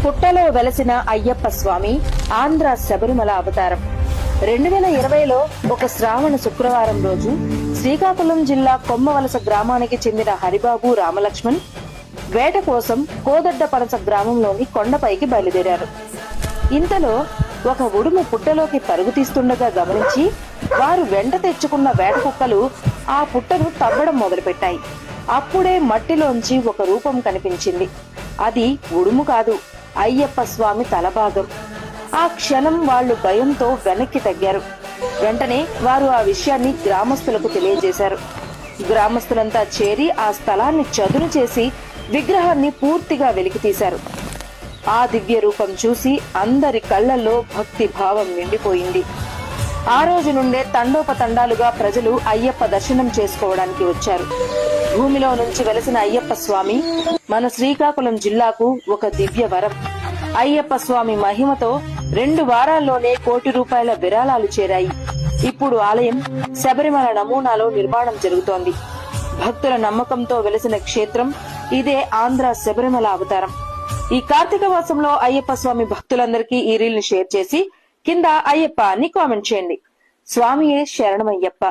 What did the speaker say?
పుట్టలో వెలసిన అయ్యప్ప స్వామి ఆంధ్ర శబరిమల అవతారం. 2020లో ఒక శ్రావణ శుక్రవారం రోజు శ్రీకాకుళం జిల్లా కొమ్మవలస గ్రామానికి చెందిన హరిబాబు రామలక్ష్మణ్ వేట కోసం కోదడ్డపనస గ్రామంలోని కొండపైకి బయలుదేరారు. ఇంతలో ఒక ఉడుము పుట్టలోకి పరుగు తీస్తుండగా గమనించి వారు వెంట తెచ్చుకున్న వేట కుక్కలు ఆ పుట్టను తవ్వడం మొదలుపెట్టాయి. అప్పుడే మట్టిలోంచి ఒక రూపం కనిపించింది. అది ఉడుము కాదు, అయ్యప్ప స్వామి తలభాగం. ఆ క్షణం వాళ్లు భయంతో వెనక్కి తగ్గారు. వెంటనే వారు ఆ విషయాన్ని గ్రామస్తులకు తెలియజేశారు. గ్రామస్తులంతా చేరి ఆ స్థలాన్ని చదును చేసి విగ్రహాన్ని పూర్తిగా వెలికితీశారు. ఆ దివ్య రూపం చూసి అందరి కళ్లల్లో భక్తి భావం నిండిపోయింది. ఆ రోజు నుండే తండోపతండాలుగా ప్రజలు అయ్యప్ప దర్శనం చేసుకోవడానికి వచ్చారు. భూమిలో నుంచి వెలసిన అయ్యప్ప స్వామి మన శ్రీకాకుళం జిల్లాకు ఒక దివ్య వరం. అయ్యప్ప స్వామి మహిమతో 2 వారాల్లోనే ₹1 కోటి విరాళాలు చేరాయి. ఇప్పుడు ఆలయం శబరిమల నమూనాలో నిర్మాణం జరుగుతోంది. భక్తుల నమ్మకంతో వెలసిన క్షేత్రం ఇదే ఆంధ్ర శబరిమల అవతారం. ఈ కార్తీక మాసంలో అయ్యప్ప స్వామి భక్తులందరికీ ఈ రీల్ ని షేర్ చేసి కింద అయ్యప్ప అని కామెంట్ చేయండి. స్వామియే శరణమయ్యప్ప.